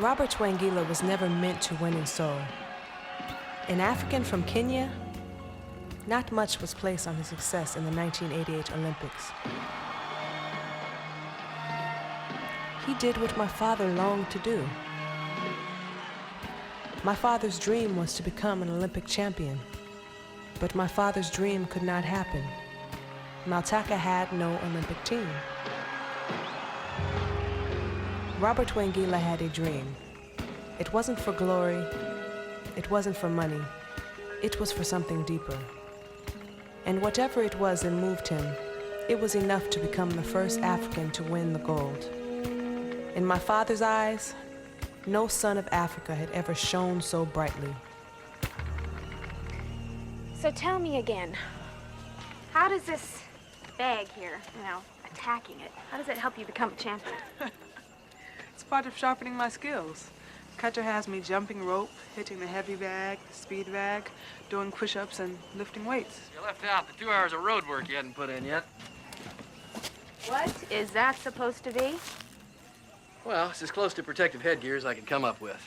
Robert Twangila was never meant to win in Seoul. An African from Kenya, not much was placed on his success in the 1988 Olympics. He did what my father longed to do. My father's dream was to become an Olympic champion, but my father's dream could not happen. Maltaka had no Olympic team. Robert Twangila had a dream. It wasn't for glory, it wasn't for money, it was for something deeper. And whatever it was that moved him, it was enough to become the first African to win the gold. In my father's eyes, no son of Africa had ever shone so brightly. So tell me again, how does this bag here, attacking it, how does it help you become a champion? It's part of sharpening my skills. Cutter has me jumping rope, hitting the heavy bag, speed bag, doing push-ups and lifting weights. You left out the 2 hours of road work you hadn't put in yet. What is that supposed to be? Well, it's as close to protective headgear as I could come up with.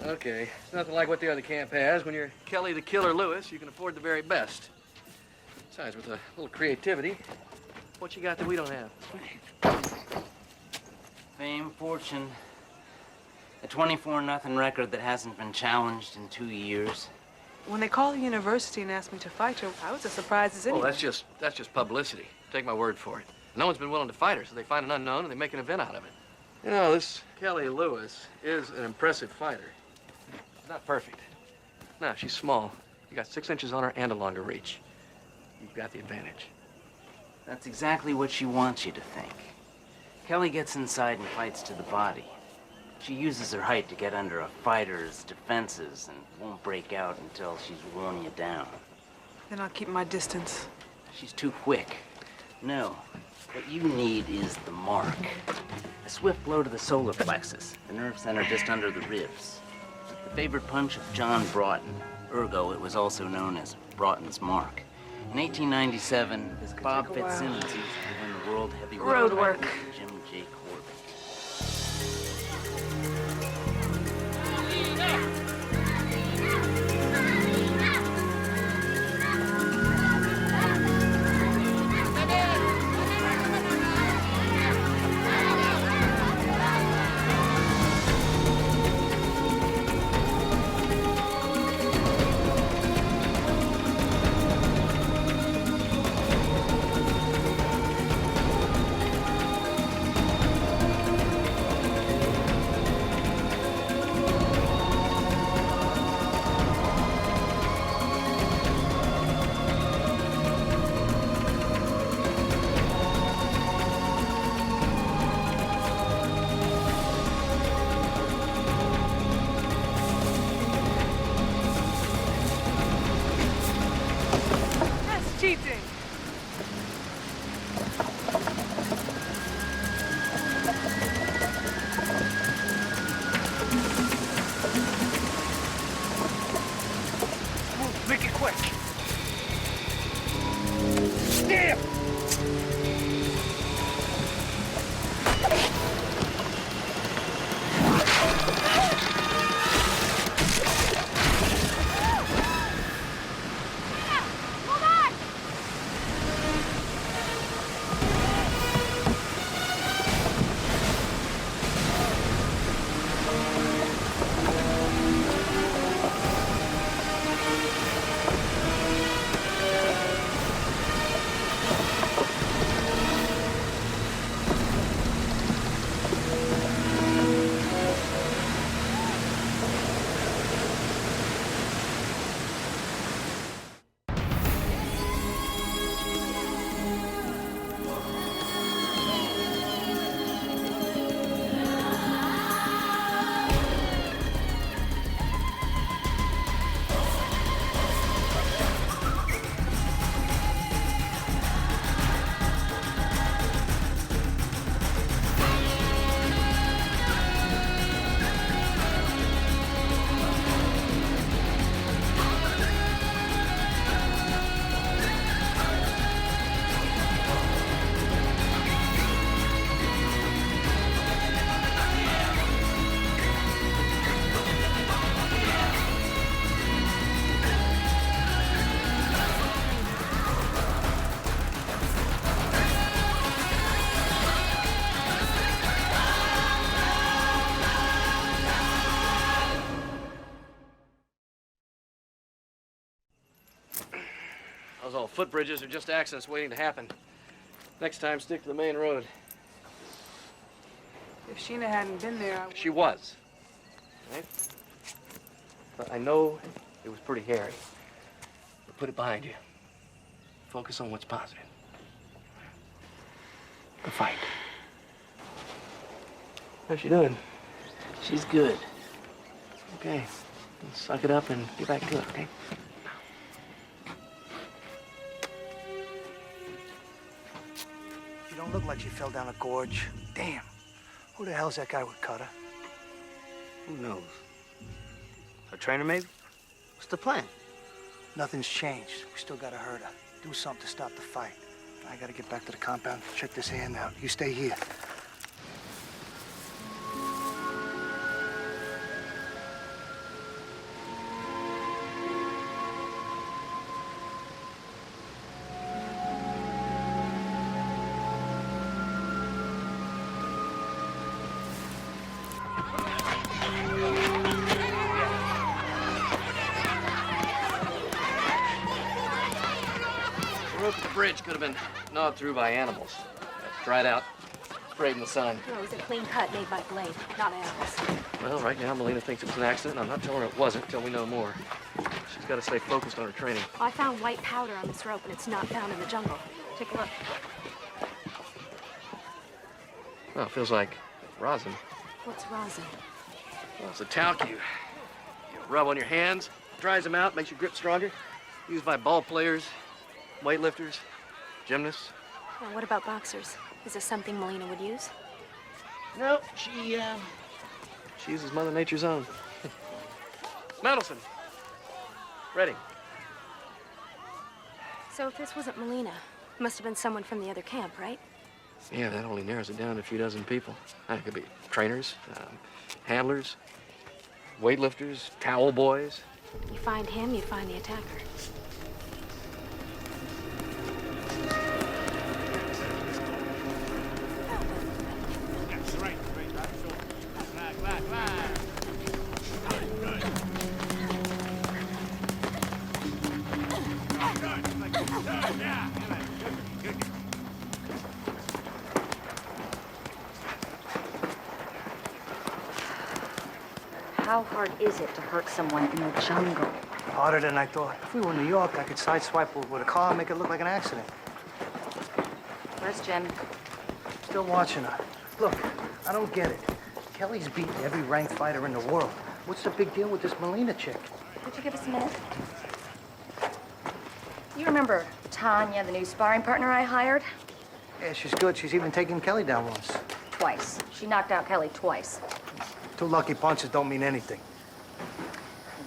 Okay, it's nothing like what the other camp has. When you're Kelly the Killer Lewis, you can afford the very best. Besides, with a little creativity, what you got that we don't have? Fame, fortune, a 24-0 record that hasn't been challenged in 2 years. When they called the university and asked me to fight her, I was as surprised as anyone. Oh, that's just publicity. Take my word for it. No one's been willing to fight her, so they find an unknown and they make an event out of it. You know, this Kelly Lewis is an impressive fighter. She's not perfect. No, she's small. You got 6 inches on her and a longer reach. You've got the advantage. That's exactly what she wants you to think. Kelly gets inside and fights to the body. She uses her height to get under a fighter's defenses and won't break out until she's worn you down. Then I'll keep my distance. She's too quick. No, what you need is the mark. A swift blow to the solar plexus, the nerve center just under the ribs. The favorite punch of John Broughton. Ergo, it was also known as Broughton's mark. In 1897, Bob Fitzsimmons used to win the world heavyweight Road title work. with Jim J. Corbett. Those old footbridges are just accidents waiting to happen. Next time, stick to the main road. If Sheena hadn't been there, I would... She was. Right? But I know it was pretty hairy. But put it behind you. Focus on what's positive. The fight. How's she doing? She's good. Okay. Let's suck it up and get back to it, okay? She don't look like she fell down a gorge. Damn. Who the hell's that guy with Cutter? Who knows? A trainer, maybe? What's the plan? Nothing's changed. We still gotta hurt her. Do something to stop the fight. I gotta get back to the compound, check this hand out. You stay here. The rope at the bridge could have been gnawed through by animals. Dried out, sprayed in the sun. No, it was a clean cut made by blade, not animals. Well, right now, Melina thinks it was an accident. I'm not telling her it wasn't until we know more. She's got to stay focused on her training. Well, I found white powder on this rope, and it's not found in the jungle. Take a look. Well, it feels like rosin. What's rosin? Well, it's a talc you rub on your hands, dries them out, makes your grip stronger. Used by ball players, weightlifters, gymnasts. Now, what about boxers? Is this something Melina would use? No, she uses Mother Nature's own. Mendelson. Ready. So if this wasn't Melina, it must have been someone from the other camp, right? Yeah, that only narrows it down to a few dozen people. It could be trainers, handlers, weightlifters, towel boys. You find him, you find the attacker. How hard is it to hurt someone in the jungle? Harder than I thought. If we were in New York, I could sideswipe with a car and make it look like an accident. Where's Jim? Still watching her. Look, I don't get it. Kelly's beaten every ranked fighter in the world. What's the big deal with this Melina chick? Could you give us a minute? You remember Tanya, the new sparring partner I hired? Yeah, she's good. She's even taken Kelly down once. Twice. She knocked out Kelly twice. Two lucky punches don't mean anything.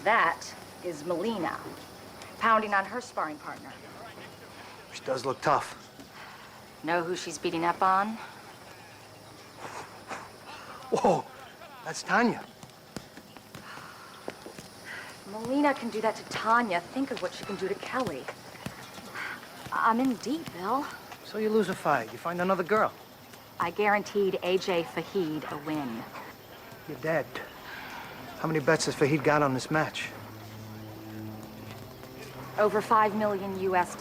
That is Melina, pounding on her sparring partner. She does look tough. Know who she's beating up on? Whoa, that's Tanya. Melina can do that to Tanya. Think of what she can do to Kelly. I'm in deep, Bill. So you lose a fight, you find another girl. I guaranteed AJ Fahid a win. You're dead. How many bets has Fahid got on this match? Over $5 million US.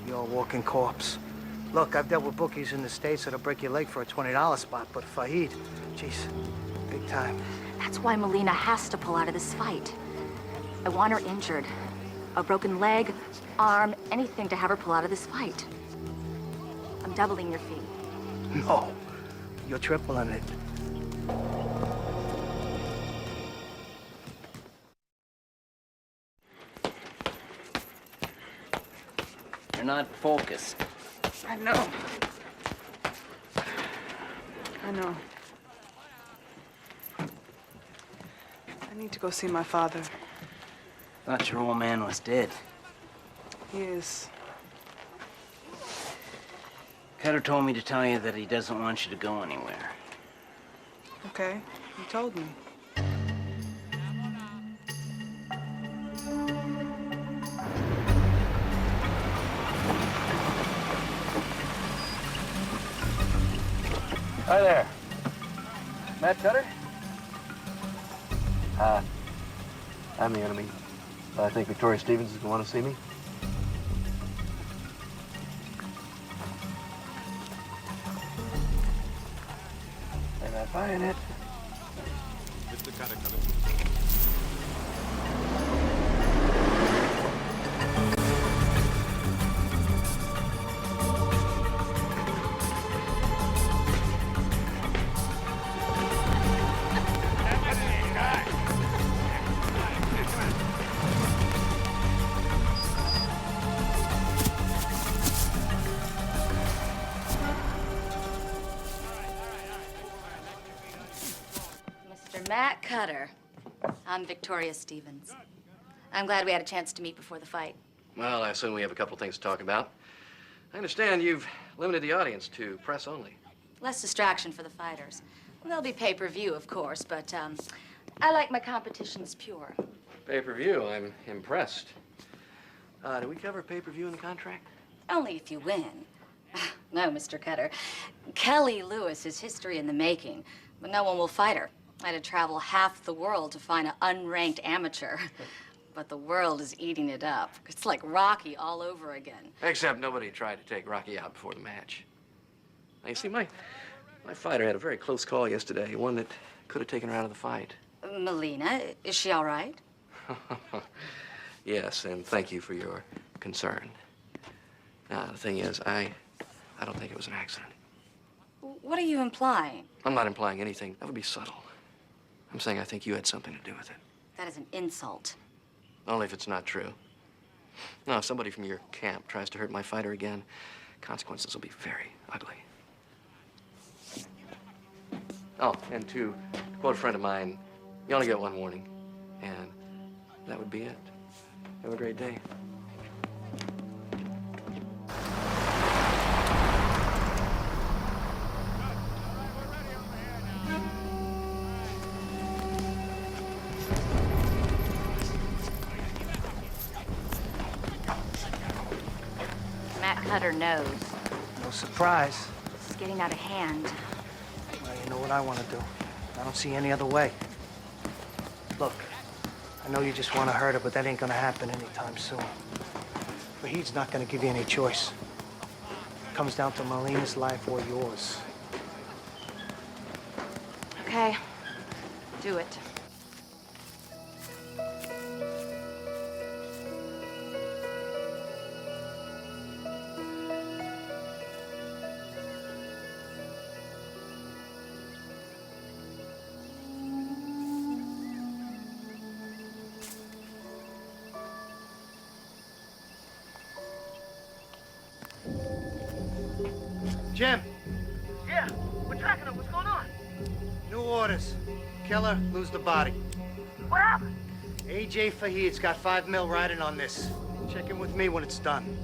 You're a walking corpse. Look, I've dealt with bookies in the States that'll break your leg for a $20 spot, but Fahid, jeez, big time. That's why Melina has to pull out of this fight. I want her injured. A broken leg, arm, anything to have her pull out of this fight. I'm doubling your fee. No, you're tripling it. You're not focused. I know. I know. I need to go see my father. Thought your old man was dead. He is. Cutter told me to tell you that he doesn't want you to go anywhere. Okay, he told me. Hi there. Matt Cutter? I'm the enemy. I think Victoria Stevens is going to want to see me. Buying it. Mr. Matt Cutter. I'm Victoria Stevens. I'm glad we had a chance to meet before the fight. Well, I assume we have a couple things to talk about. I understand you've limited the audience to press only. Less distraction for the fighters. Well, there'll be pay-per-view, of course, but I like my competitions pure. Pay-per-view, I'm impressed. Do we cover pay-per-view in the contract? Only if you win. No, Mr. Cutter. Kelly Lewis is history in the making, but no one will fight her. I had to travel half the world to find an unranked amateur. But the world is eating it up. It's like Rocky all over again. Except nobody tried to take Rocky out before the match. Now, you see, my fighter had a very close call yesterday, one that could have taken her out of the fight. Melina, is she all right? Yes, and thank you for your concern. Now, the thing is, I don't think it was an accident. What are you implying? I'm not implying anything. That would be subtle. I'm saying I think you had something to do with it. That is an insult. Only if it's not true. Now, if somebody from your camp tries to hurt my fighter again, consequences will be very ugly. Oh, and to quote a friend of mine, you only get one warning, and that would be it. Have a great day. Matt Cutter knows. No surprise. It's getting out of hand. Well, you know what I want to do. I don't see any other way. Look, I know you just want to hurt her, but that ain't gonna happen anytime soon. Fahid's not gonna give you any choice. It comes down to Melina's life or yours. Okay, do it. Jim, Yeah, we're tracking her. What's going on? new orders. Kill her, lose the body. What happened? AJ Fahid's got $5 million riding on this. Check in with me when it's done.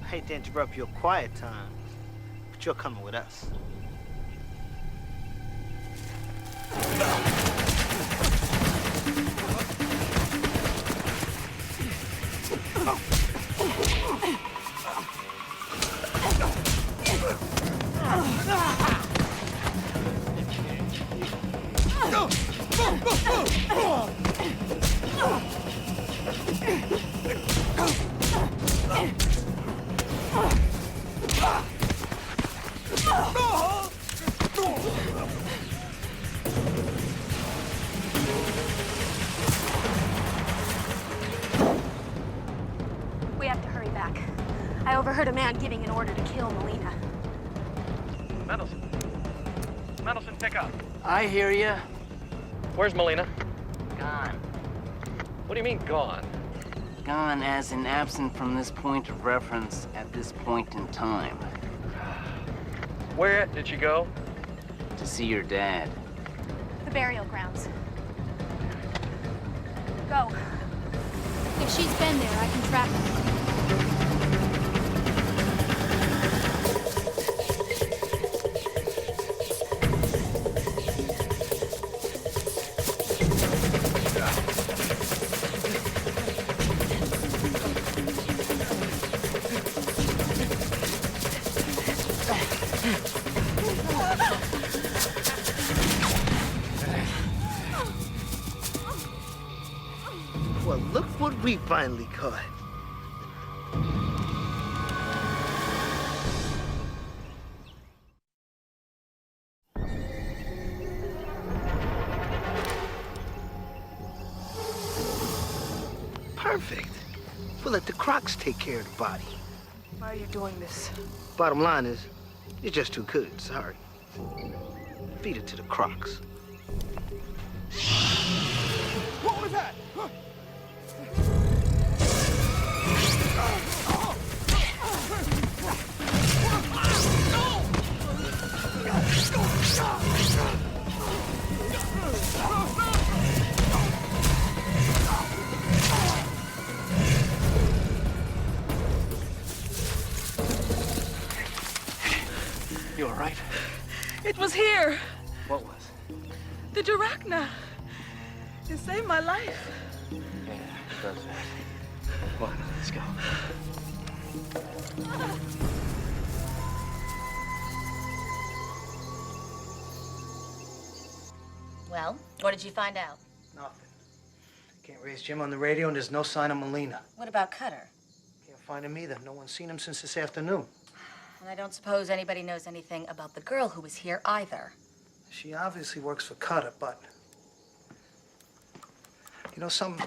I hate to interrupt your quiet time, but you're coming with us. We have to hurry back. I overheard a man giving an order to kill Melina. Mendelson, pick up. I hear you. Where's Melina? Gone. What do you mean, gone? Gone as in absent from this point of reference at this point in time. Where did she go? To see your dad. The burial grounds. Go. If she's been there, I can track her. Well, look what we finally caught. Perfect. We'll let the Crocs take care of the body. Why are you doing this? Bottom line is, you're just too good. Sorry. Feed it to the Crocs. What was that? You all right? It was here. What was? The Duracna. It saved my life. Yeah, it does that. Come on, let's go. Well, what did you find out? Nothing. Can't raise Jim on the radio, and there's no sign of Melina. What about Cutter? Can't find him either. No one's seen him since this afternoon. And I don't suppose anybody knows anything about the girl who was here either. She obviously works for Cutter, but... You know something?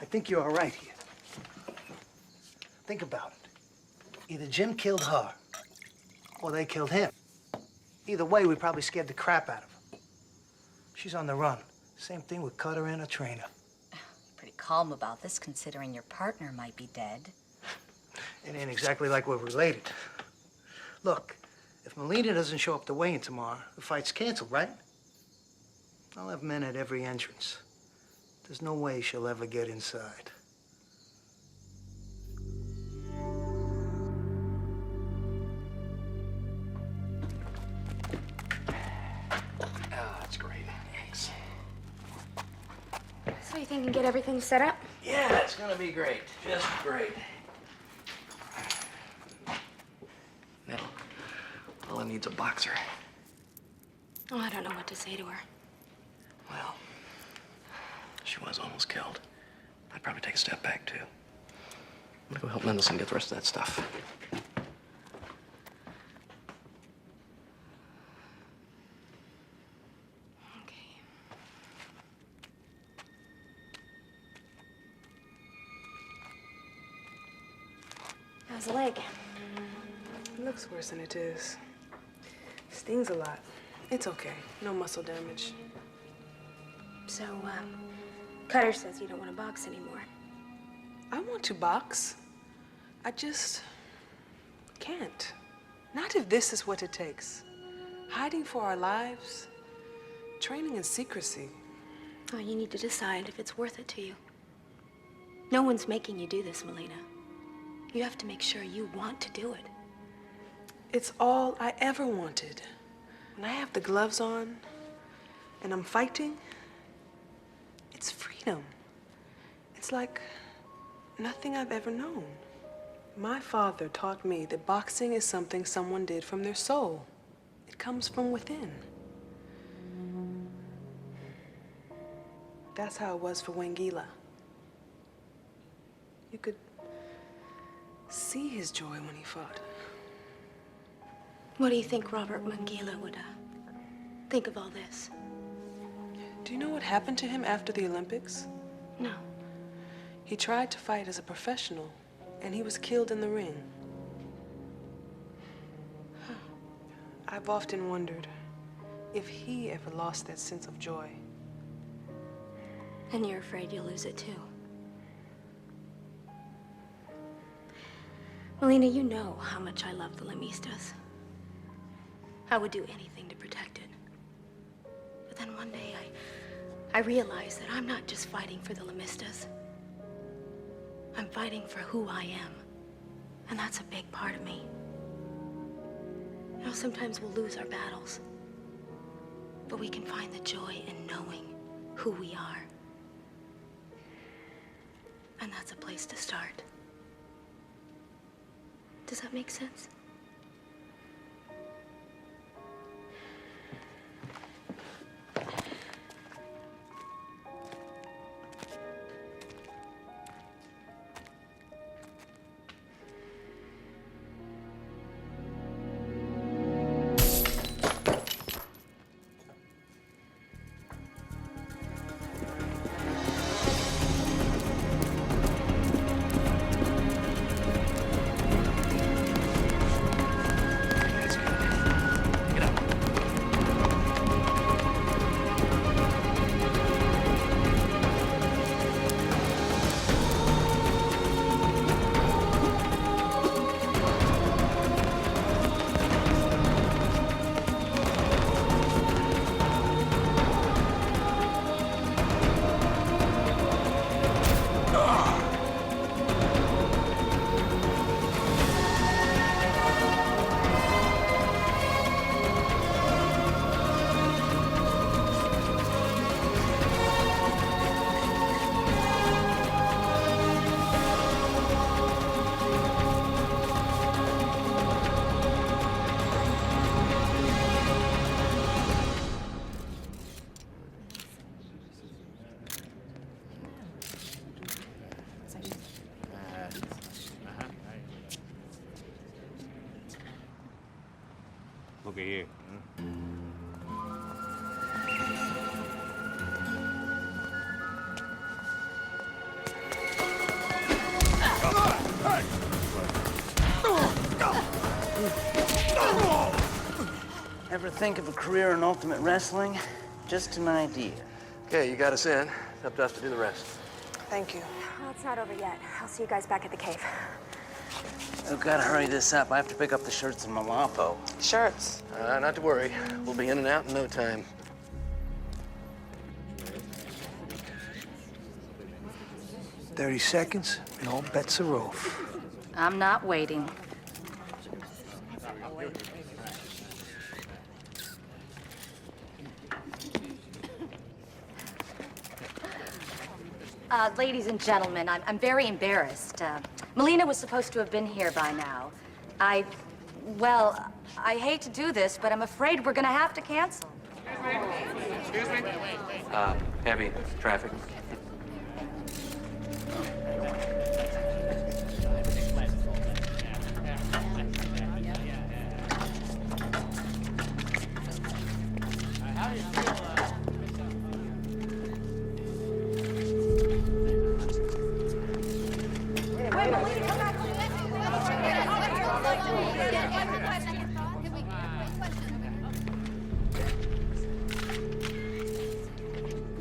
I think you're all right here. Think about it. Either Jim killed her, or they killed him. Either way, we probably scared the crap out of her. She's on the run. Same thing with Cutter and her trainer. Pretty calm about this, considering your partner might be dead. It ain't exactly like we're related. Look, if Melina doesn't show up to weigh-in tomorrow, the fight's canceled, right? I'll have men at every entrance. There's no way she'll ever get inside. Ah, that's great. Thanks. So you think you can get everything set up? Yeah, it's gonna be great. Just great. Now, all I need's a boxer. Oh, I don't know what to say to her. Well, she was almost killed. I'd probably take a step back, too. I'm gonna go help Mendelsohn get the rest of that stuff. Okay. How's the leg? It looks worse than it is. Stings a lot. It's okay. No muscle damage. So, Cutter says you don't want to box anymore. I want to box. I just can't. Not if this is what it takes. Hiding for our lives, training in secrecy. Oh, you need to decide if it's worth it to you. No one's making you do this, Melina. You have to make sure you want to do it. It's all I ever wanted. When I have the gloves on and I'm fighting, it's freedom. It's like nothing I've ever known. My father taught me that boxing is something someone did from their soul. It comes from within. That's how it was for Wangila. You could see his joy when he fought. What do you think Robert Wangila would think of all this? Do you know what happened to him after the Olympics? No. He tried to fight as a professional, and he was killed in the ring. I've often wondered if he ever lost that sense of joy. And you're afraid you'll lose it too. Melina, you know how much I love the Lamistas. I would do anything to protect it. But then one day I realized that I'm not just fighting for the Lamistas. I'm fighting for who I am. And that's a big part of me. You know, sometimes we'll lose our battles, but we can find the joy in knowing who we are. And that's a place to start. Does that make sense? Look at here. Ever think of a career in ultimate wrestling? Just an idea. Okay, you got us in. It's up to us to do the rest. Thank you. Well, it's not over yet. I'll see you guys back at the cave. I've got to hurry this up. I have to pick up the shirts in Malapo. Shirts. Not to worry. We'll be in and out in no time. "30 seconds, and all bets are off." I'm not waiting. Ladies and gentlemen, I'm very embarrassed. Melina was supposed to have been here by now. Well, I hate to do this, but I'm afraid we're gonna have to cancel. Excuse me? Heavy traffic.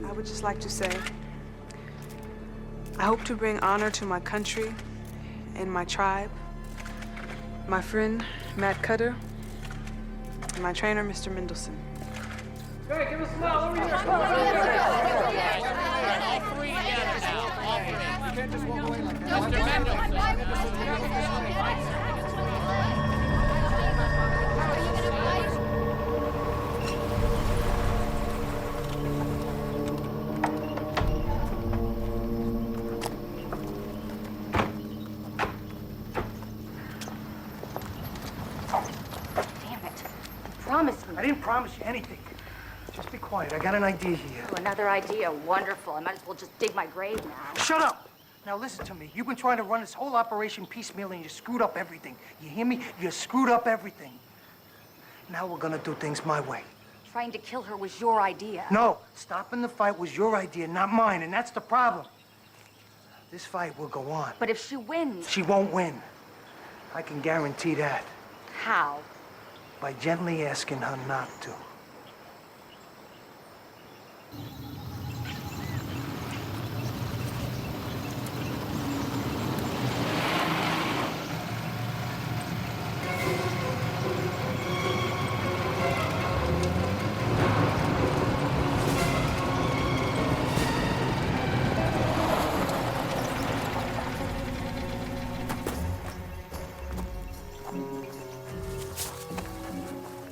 I would just like to say, I hope to bring honor to my country and my tribe, my friend, Matt Cutter, and my trainer, Mr. Mendelsohn. Hey, give us a smile. Over here. All three together now. All three. You can't just walk away like that. Mr. Mendelsohn. I didn't promise you anything. Just be quiet. I got an idea here. Oh, another idea. Wonderful. I might as well just dig my grave now. Shut up! Now listen to me. You've been trying to run this whole operation piecemeal and you screwed up everything. You hear me? You screwed up everything. Now we're gonna do things my way. Trying to kill her was your idea. No, stopping the fight was your idea, not mine, and that's the problem. This fight will go on. But if she wins... She won't win. I can guarantee that. How? By gently asking her not to.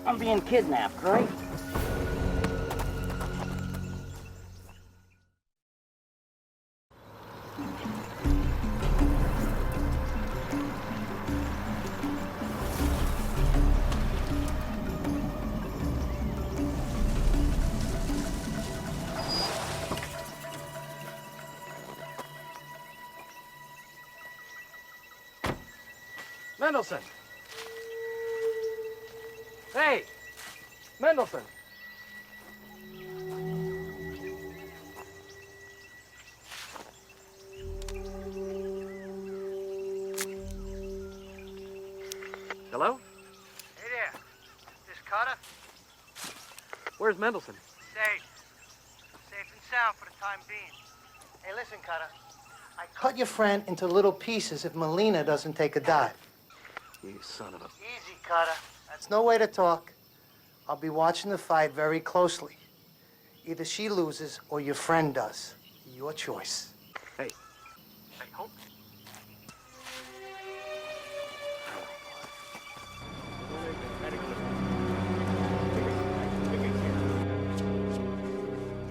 I'm being kidnapped, right? Mendelson! Hey! Mendelson! Hello? Hey there. This Carter? Where's Mendelson? Safe. Safe and sound for the time being. Hey, listen, Carter. I cut your friend into little pieces if Melina doesn't take a dive. You son of a... Easy, Carter. That's no way to talk. I'll be watching the fight very closely. Either she loses or your friend does. Your choice. Hey. Hey, hold...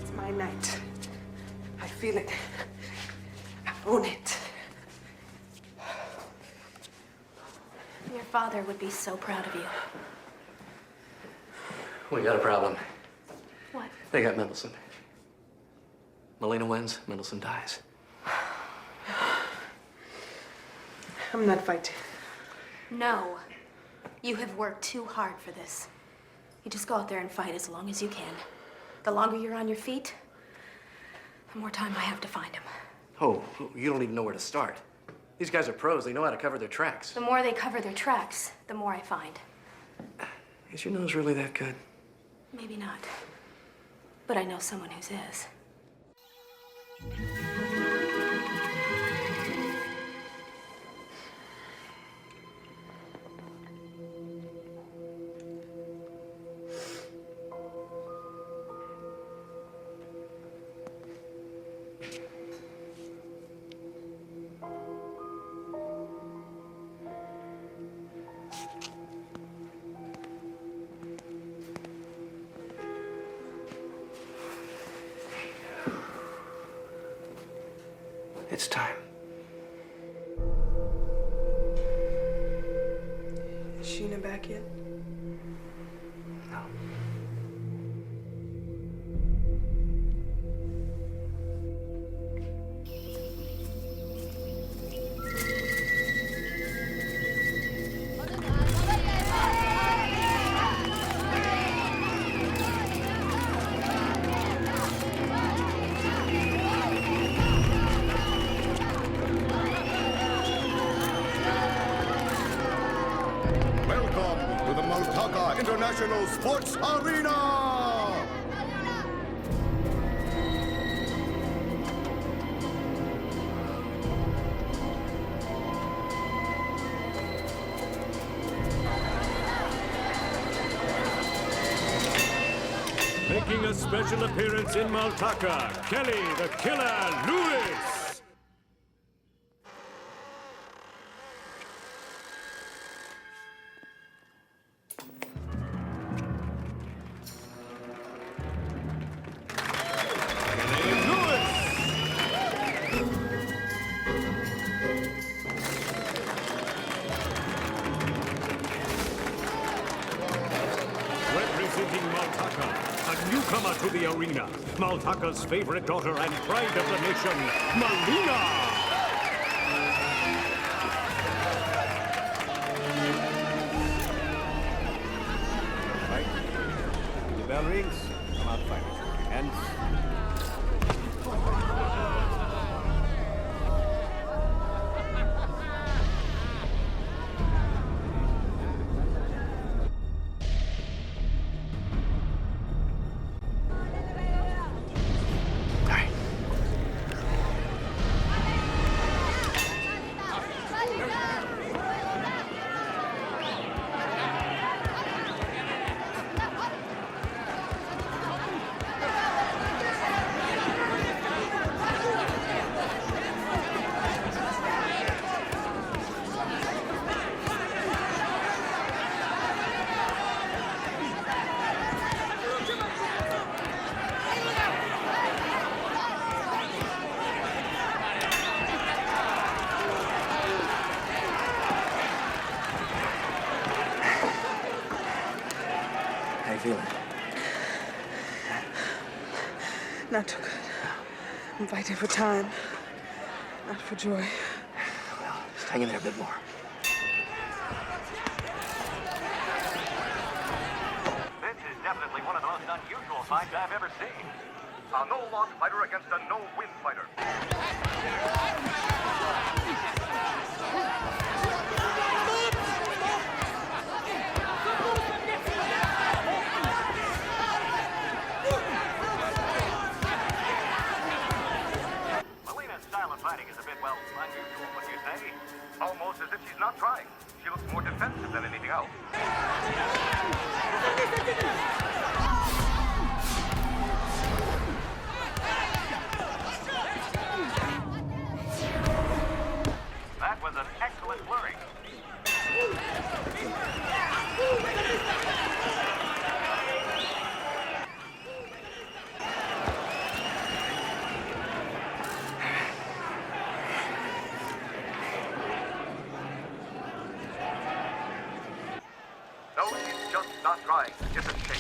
It's my night. I feel it. I own it. Your father would be so proud of you. We got a problem. What? They got Mendelson. Melina wins, Mendelson dies. I'm not fighting. No. You have worked too hard for this. You just go out there and fight as long as you can. The longer you're on your feet, the more time I have to find him. Oh, you don't even know where to start. These guys are pros. They know how to cover their tracks. The more they cover their tracks, the more I find. Is your nose really that good? Maybe not. But I know someone whose is. It's time. Is SheEna back yet? No. Welcome to the Maltaka International Sports Arena! Making a special appearance in Maltaka, Kelly the Killer Lewis! Representing Maltaka, a newcomer to the arena, Maltaka's favorite daughter and pride of the nation, Melina! Right. The bell rings, come out fighting. Hands. feeling? Not too good. I'm fighting for time, not for joy. Well, just hang in there a bit more. This is definitely one of the most unusual fights I've ever seen. A no-loss fighter against a no-win fighter. Melina's style of fighting is a bit, well, unusual, wouldn't you say? Almost as if she's not trying. She looks more defensive than anything else. That was an excellent flurry. No, she's just not trying. It's a shame.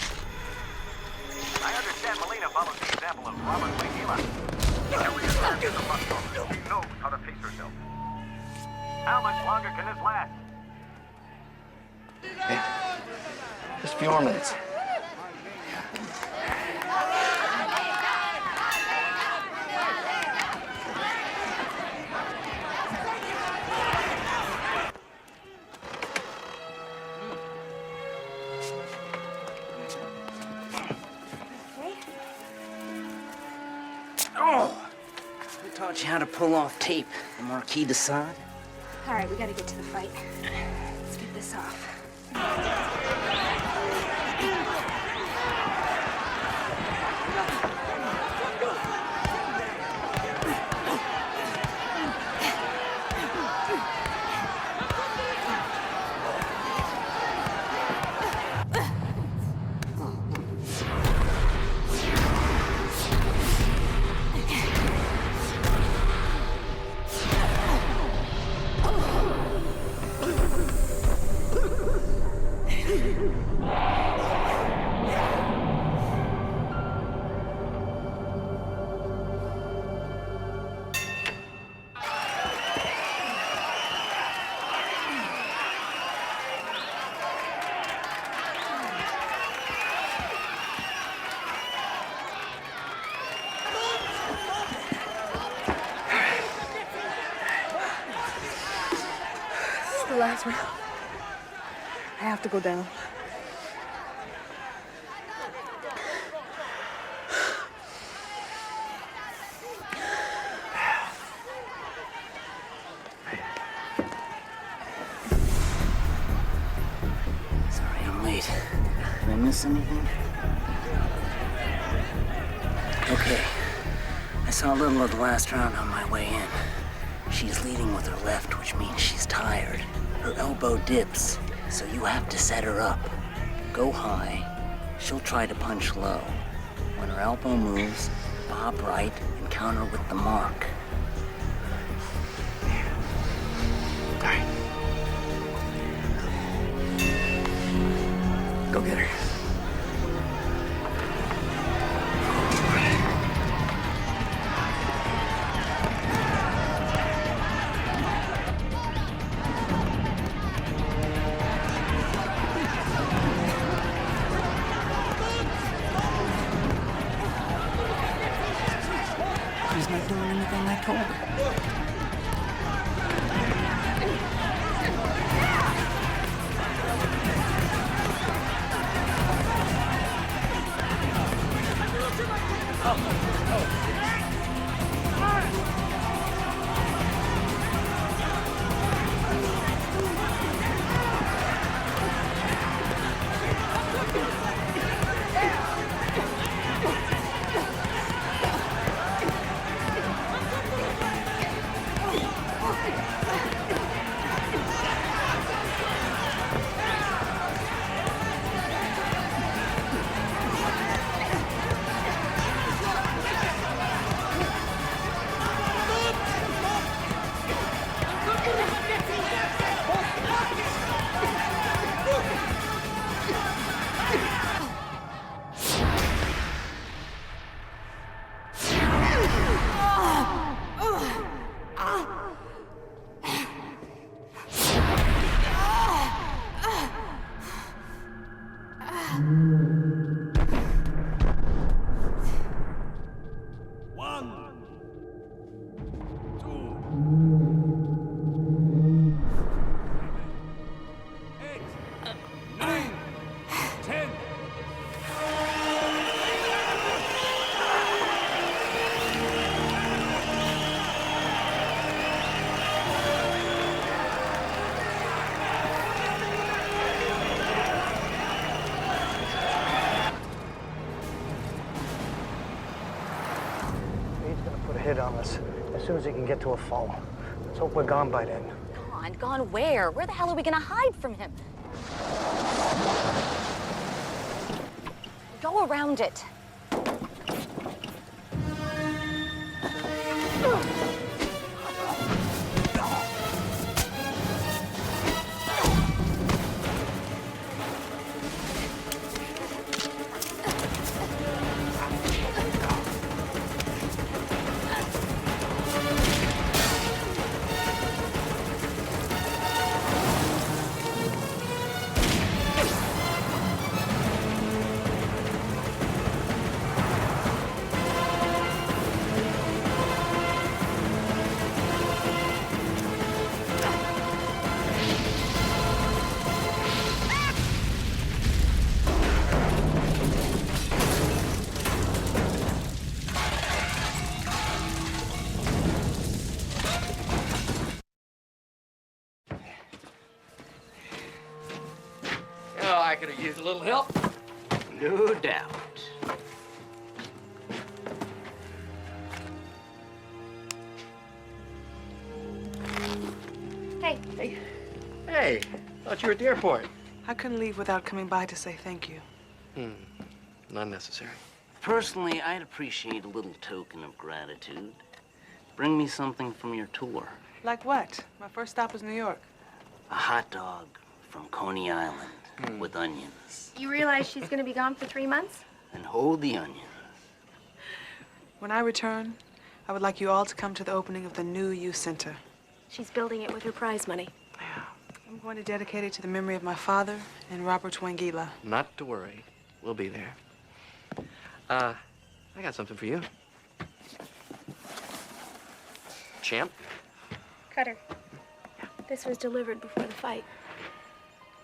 I understand Melina follows the example of Robert Wingila. Every attack is a must-stop. She knows how to pace herself. How much longer can this last? Yeah. Just a few more minutes. Oh! Who taught you how to pull off tape? The Marquis de Sade? All right, we gotta get to the fight. Let's get this off. The last round. I have to go down. Sorry I'm late. Did I miss anything? Okay. I saw a little of the last round on my way in. She's leading with her left, which means she's tired. Her elbow dips, so you have to set her up. Go high. She'll try to punch low. When her elbow moves, bob right and counter with the mark. All right. Go get her. She's not doing anything I told her. us as soon as he can get to a phone. Let's hope we're gone by then. Gone? Gone where? Where the hell are we gonna hide from him? Go around it. I could have used a little help. No doubt. Hey. Hey, thought you were at the airport. I couldn't leave without coming by to say thank you. Not necessary. Personally, I'd appreciate a little token of gratitude. Bring me something from your tour. Like what? My first stop was New York. A hot dog from Coney Island with onions. You realize she's gonna be gone for 3 months? And hold the onions. When I return, I would like you all to come to the opening of the new youth center. She's building it with her prize money. I'm going to dedicate it to the memory of my father and Robert Wangila. Not to worry. We'll be there. I got something for you. Champ? Cutter. This was delivered before the fight.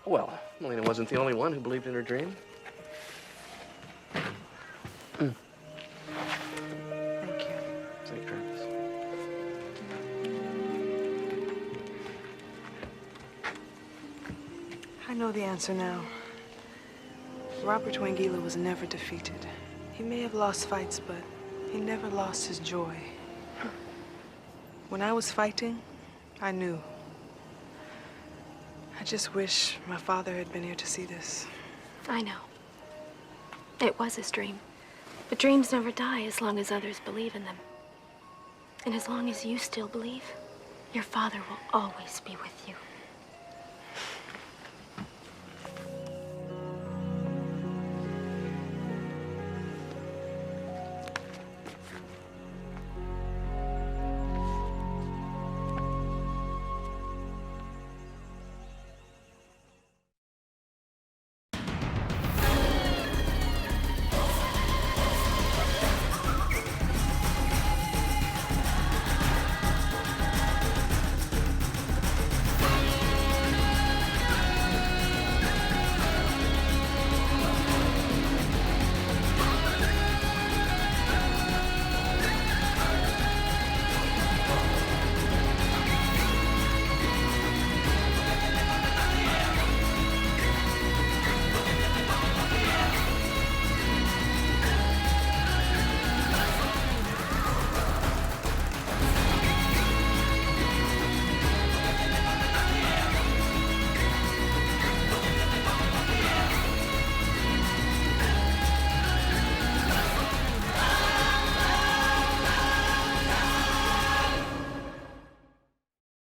Well, Melina wasn't the only one who believed in her dream. Thank you. Safe travels. I know the answer now. Robert Wangila was never defeated. He may have lost fights, but he never lost his joy. When I was fighting, I knew. I just wish my father had been here to see this. I know. It was his dream. But dreams never die as long as others believe in them. And as long as you still believe, your father will always be with you.